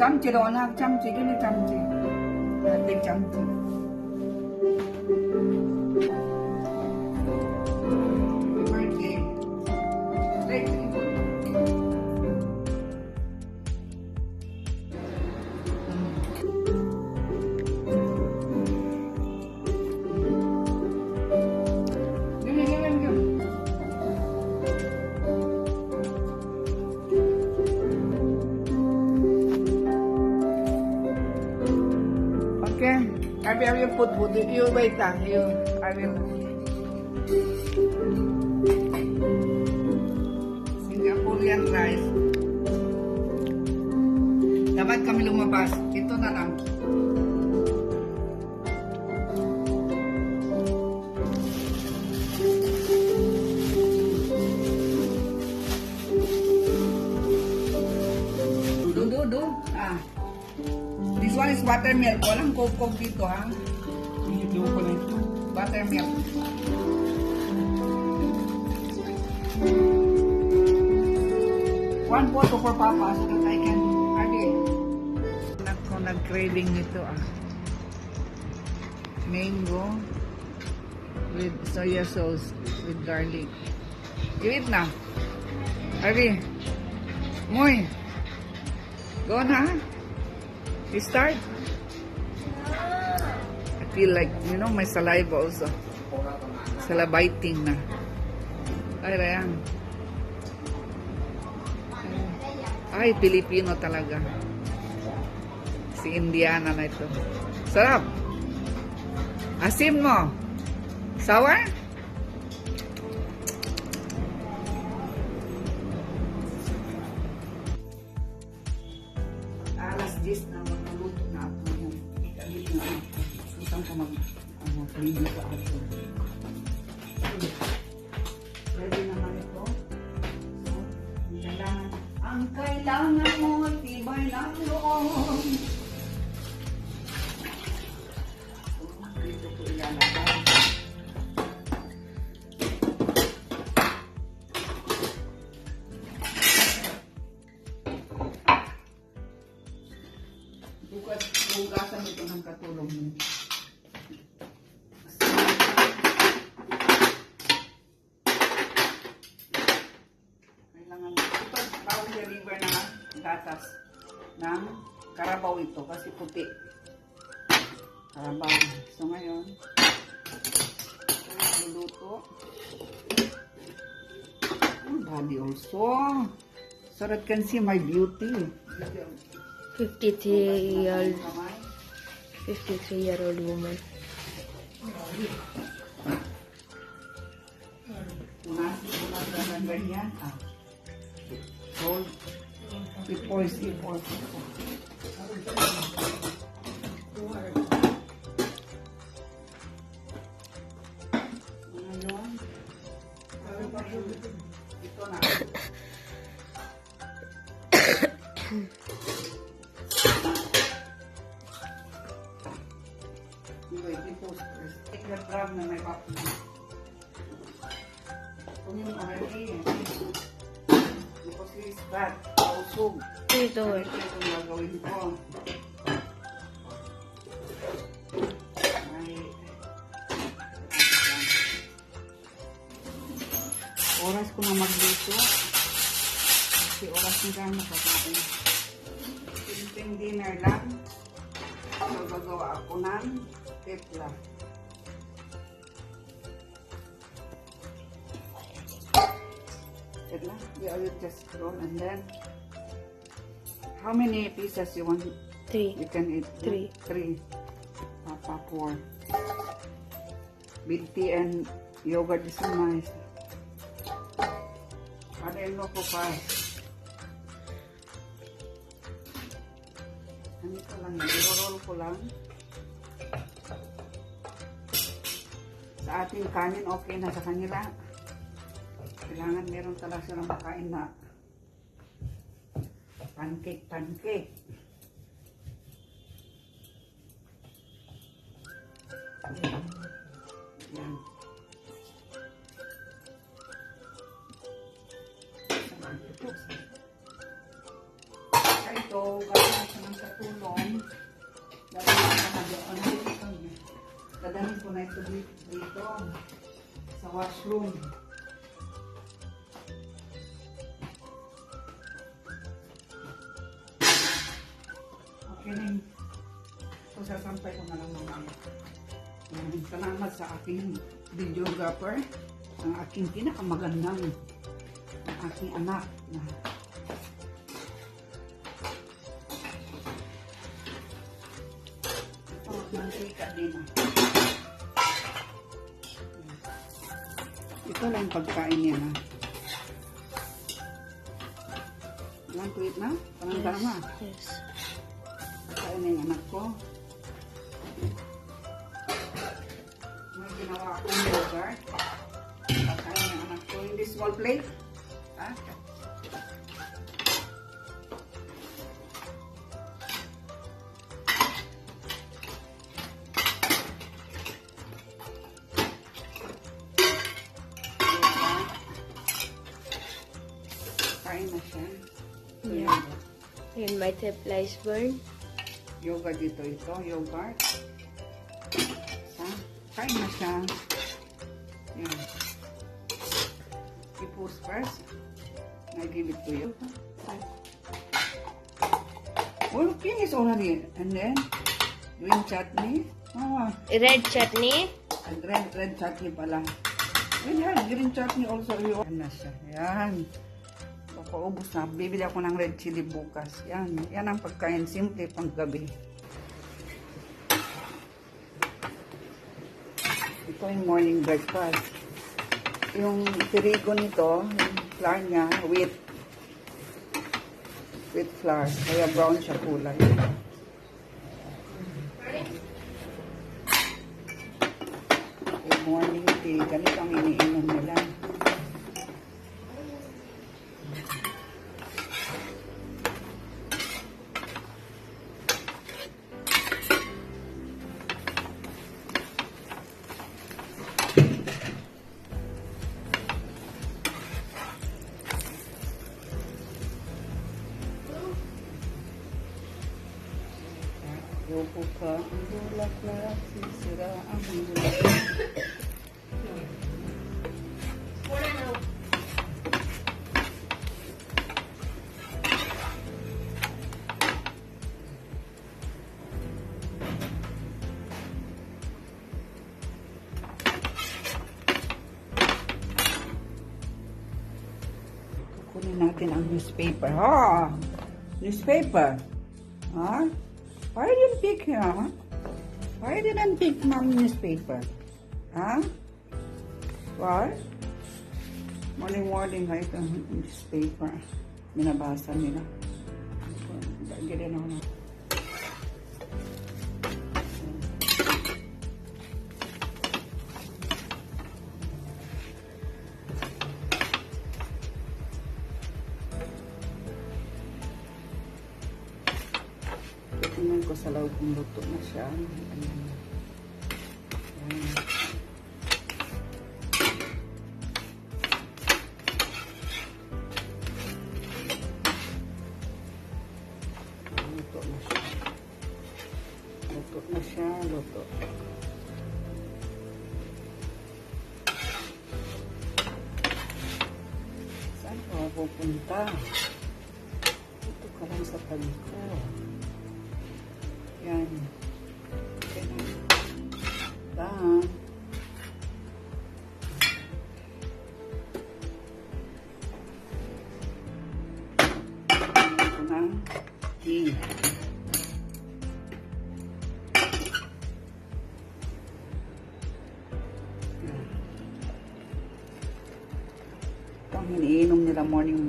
참치로 워낙 참치, give me 참치. Big 참치. Birthday. Like, okay, I will put food. You wait lang. I will. Singaporean rice. Dapat kami lumabas. Ito na lang. Do. This one is buttermilk. Walang coke dito, ha? Buttermilk. One photo for Papa so that I can Ako nag-craving nito, mango with soya sauce with garlic. Give it na. Harvey. Moy. Go na. We start. I feel like, my saliva also. Salivating na. Ay, Ryan. Ay, Pilipino talaga. Si Indiana na ito. Sarap. Asim mo. Sour? Alas 10 na magluto na ako. Ikabit na ako. Isang ka mag-preview sa ato. Ready naman ito. So, ang kailangan mo, tibay ng loob. Dito ko ilalagay. Hugasan ito ng katulong mo. Kailangan ito, bawal deliver na gatas ng karabaw ito kasi puti. Karabaw. So ngayon, luluto. Body also. So that can see my beauty. 53-year-old woman. Ganyan. Hold. Before. Ito na. Take your drum na may papo. Kung yung already, because this is bad, pausog. Ito. Ito yung gagawin ko. Oras ko na magluto. Kasi oras na tayo makakain. Simpleng dinner lang. So, gagawa ako ng tepla. Tepla? Yeah, you just roll and then how many pieces you want? 3. You can eat? 3. 3. Papa 4. Big tea and yogurt is so nice. Ano ko pa? Ano ko lang yan? I-roll ko lang. Sa ating kanin, okay na. Sa kanila, kailangan meron talaga silang makain na pancake. Yan. Ito, gano'n sa ng katulong. Dadalhin ko na ito dito sa washroom. Okay na yun. So, sasampay ko na lang mamaya. Salamat sa aking videographer, ang aking pinakamagandang, ang aking anak na mantika din. Ito lang pagkain niya na. Ilang tuwit na? Pananggal na. Yes. Pagkain na yung anak ko. May ginawa akong yogurt. Pagkain ng anak ko. Hindi small plate. Ha? Kain na siya. Yeah. And my templa is burned. Yogurt dito ito. Yogurt. Kain na siya. Yan. I-post first. I give it to you. Well, finish already. And then, green chutney. Oh, Red chutney. and red chutney pala. We have green chutney also. Yan na siya. Yan. Papaubos na. Bibili ako ng red chili bukas. Yan. Yan ang pagkain. Simple pang gabi. Ito yung morning breakfast. Yung tirigo nito, yung flour niya, wheat flour. Kaya brown siya kulay. Yung morning tea, ganito ang iniinom nila. Yopo ka, ang bulak na sisira ang bulak. Kukunin natin ang newspaper. Ha! Newspaper. Ha? Why didn't pick him? Why didn't pick mom newspaper? Huh? Why? Morning, right? Newspaper. Minabasa nila. Ganyan ako na. Tingnan ko sa loob kung luto na siya. Ayan. Ayan. Luto na siya. Luto na siya. Luto. Saan ka pupunta? Dito ka lang sa tabi ko. Yan. Okay na. Done. Ito na. Tea. Ito ang iniinom nila morning.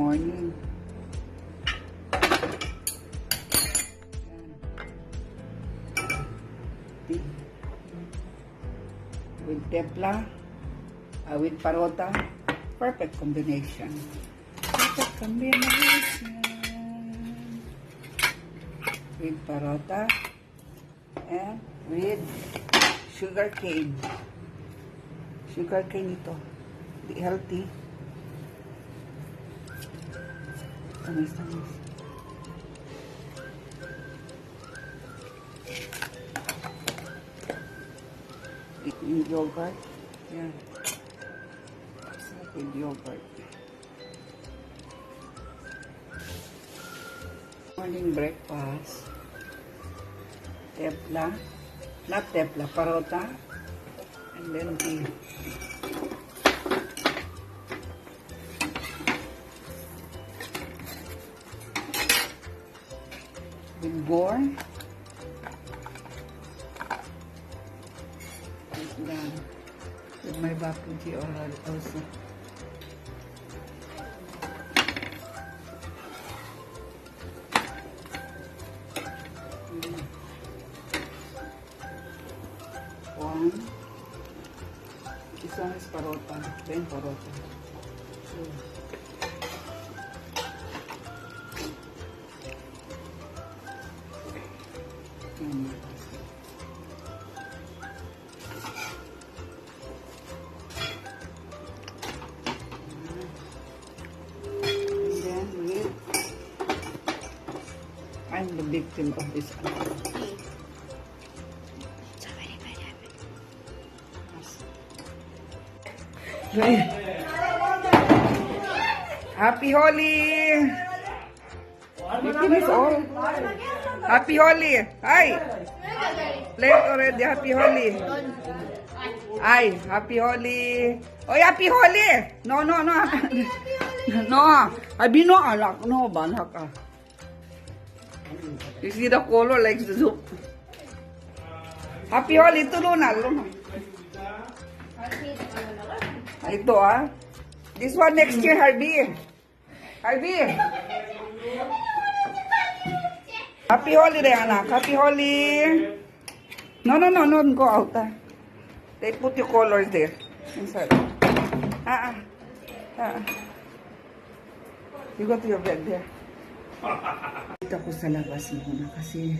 With templa, with parota, perfect combination. Perfect combination. With parota and with sugar cane. Sugar cane ito. Healthy. Tamis. With yogurt. Yan. Sarap with yogurt. Morning breakfast. Tepla. Not tepla, parota. And then tea. With gore. Like that. With my bakuji also. One. This one is parota. Then parota. Two. And then with, I'm the victim of this. Happy Holi! You finish all? Happy Holi! Hi! Late already, Happy Holi! Hi, Happy Holi! Oh, Happy Holi! No, no, no! No! Abi no, alak. No, banak ka. You see the color like the soup. Happy Holi! Ito na, luna. Ito ah. This one next year, Harvey. Harvey. Happy holiday, anak. Happy holiday. No, no, no, no. Go out. Ah. They put your colors there. Inside. You go to your bed there. Dito ako sa labas muna kasi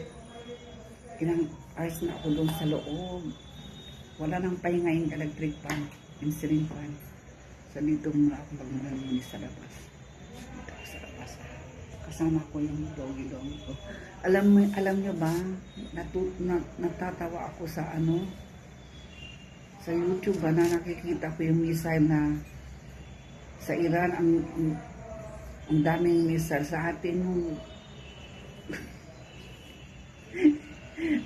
ilang hours na ako doon sa loob. Wala nang pahinga yung electric fan. Yung ceiling fan. So dito muna ako magmumuni sa labas. Dito ako sa labas. Kasama ko yung doggy ko. Alam nyo ba, natatawa ako sa sa YouTube ba na nakikita ko yung missile na sa Iran ang daming missile sa atin yung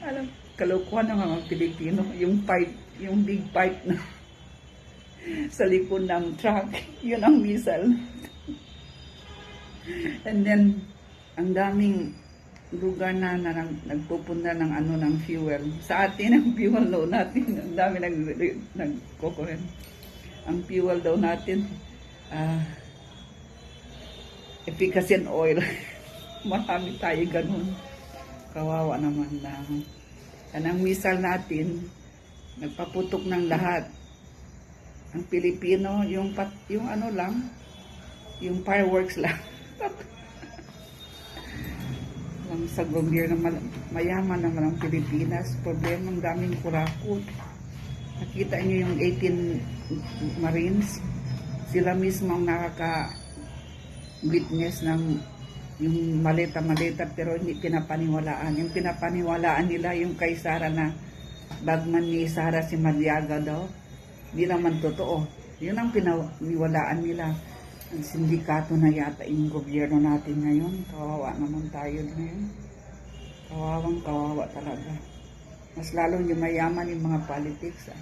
alam, kalukuhan ng mga Pilipino, yung big pipe na sa likod ng truck, yun ang missile. And then, ang daming lugar na nagpupunta ng fuel. Sa atin, ang fuel daw natin, ang dami nagkukuren. Ang fuel daw natin, efficacent oil. Marami tayo ganun. Kawawa naman na. Ang missile natin, nagpaputok ng lahat. Ang Pilipino, yung fireworks lang. Sa gobyerno, mayaman naman ang Pilipinas. Problema, ang daming kurakot. Nakita niyo yung 18 Marines. Sila mismo ang nakaka-witness ng yung maleta-maleta pero hindi pinapaniwalaan. Yung pinapaniwalaan nila yung kay Sara na bagman ni Sara si Madiaga daw. Hindi naman totoo. Yun ang pinaniwalaan nila. Ang sindikato na yata yung gobyerno natin ngayon. Kawawa naman tayo ngayon. Kawawang kawawa talaga. Mas lalo yung mayaman yung mga politics.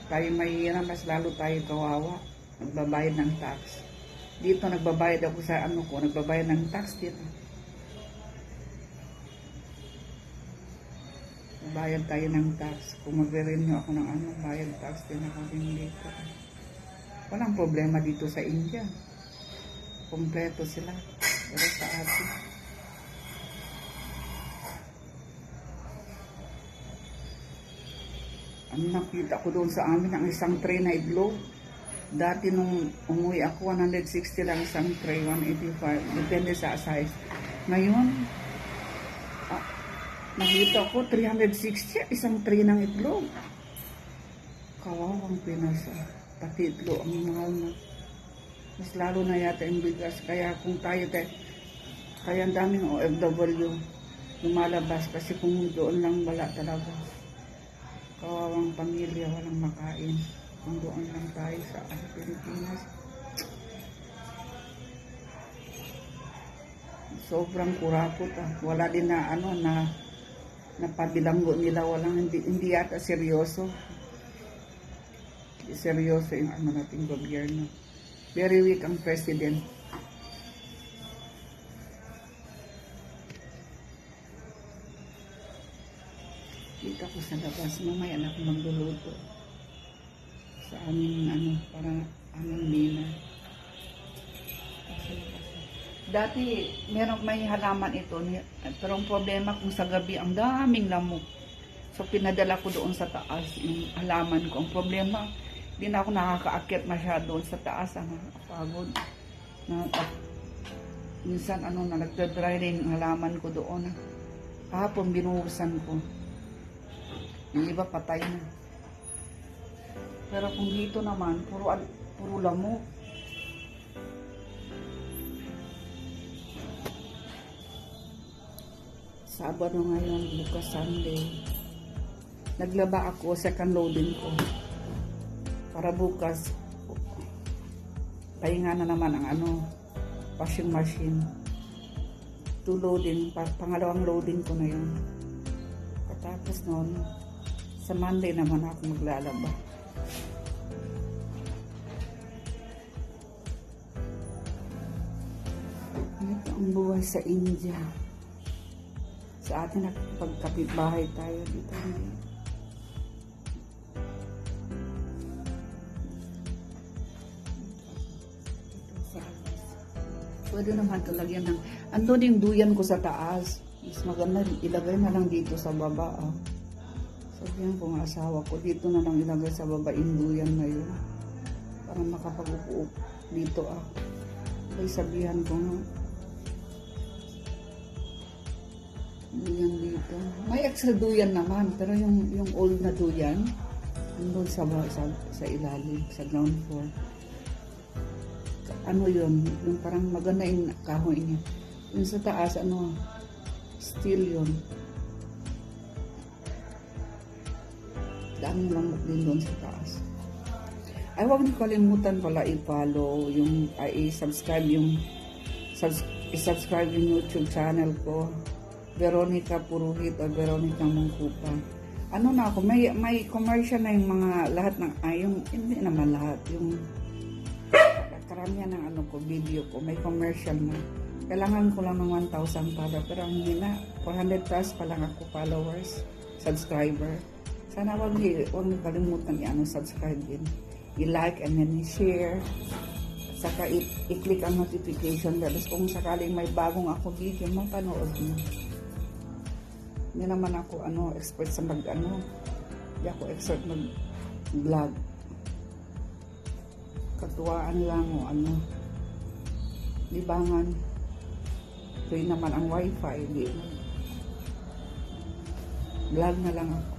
Tayo mahihirap, mas lalo tayo kawawa. Nagbabayad ng tax. Dito nagbabayad ako sa nagbabayad ng tax dito. Bayad tayo ng tax. Kung magre-renew ako ng bayad tax din ako din dito. Walang problema dito sa India. Kompleto sila. Pero sa atin. Ang nakita ko doon sa amin, ang isang tray na itlog. Dati nung umuwi ako, 160 lang isang tray, 185. Depende sa size. Ngayon, nakita ko 360 isang tray ng itlog. Kawawang Pinas. Pati itlog ang mahal na. Mas lalo na yata yung bigas. Kaya kung tayo, kaya ang daming OFW lumalabas kasi kung doon lang wala talaga. kawawang pamilya, walang makain. Kung doon lang tayo sa Pilipinas. Sobrang kurakot ah. Wala din na napabilanggo nila, walang hindi yata seryoso. Hindi seryoso yung nating gobyerno. Very weak ang president. Kita ko sa labas, mamaya na ako magluluto sa aming para aming mina. Dati, may halaman ito, pero ang problema kung sa gabi, ang daming lamok. So, pinadala ko doon sa taas yung halaman ko. Ang problema, hindi na ako nakakaakyat masyado doon sa taas. Pagod. Minsan, nagdadry rin yung halaman ko doon. Kahapon, binuhusan ko. Yung iba, patay na. Pero kung dito naman, puro lamok. Sabado ngayon, bukas Sunday. Naglaba ako, second loading ko. Para bukas, pahinga na naman ang washing machine. 2 loading, pangalawang loading ko na yun. Katapos noon, sa Monday naman ako maglalaba. Ito ang buhay sa India. Sa atin, pagkapitbahay tayo dito. Pwede naman talagyan ng... Andun yung duyan ko sa taas. Mas maganda, ilagay na lang dito sa baba. Sabihan ko ng asawa ko, dito na lang ilagay sa baba yung duyan na yun. Para makapag-upo dito. Kaya sabihan ko nga. Duyan dito. May extra duyan naman, pero yung old na duyan, andun sa ilalim, sa ground floor. Yun, yung parang maganda yung kahoy niya. Yung sa taas, steel yun. Daming lamok din doon sa taas. Ay, huwag niyo kalimutan pala i-follow i-subscribe yung YouTube channel ko. Veronica Puruhit o Veronica Mungkupa. Na ako, may commercial na yung mga lahat ng, hindi naman lahat, yung karamihan ng video ko, may commercial na. Kailangan ko lang ng 1,000 para, pero ang hina, 400 plus pa lang ako followers, subscriber. Sana huwag niyo kalimutan subscribe din. I-like and then i-share. Saka i-click ang notification bell. Kung sakaling may bagong ako video, mapanood mo. Hindi naman ako expert sa hindi ako expert mag-vlog. Katuwaan lang libangan. Free naman ang wifi. Vlog na lang ako.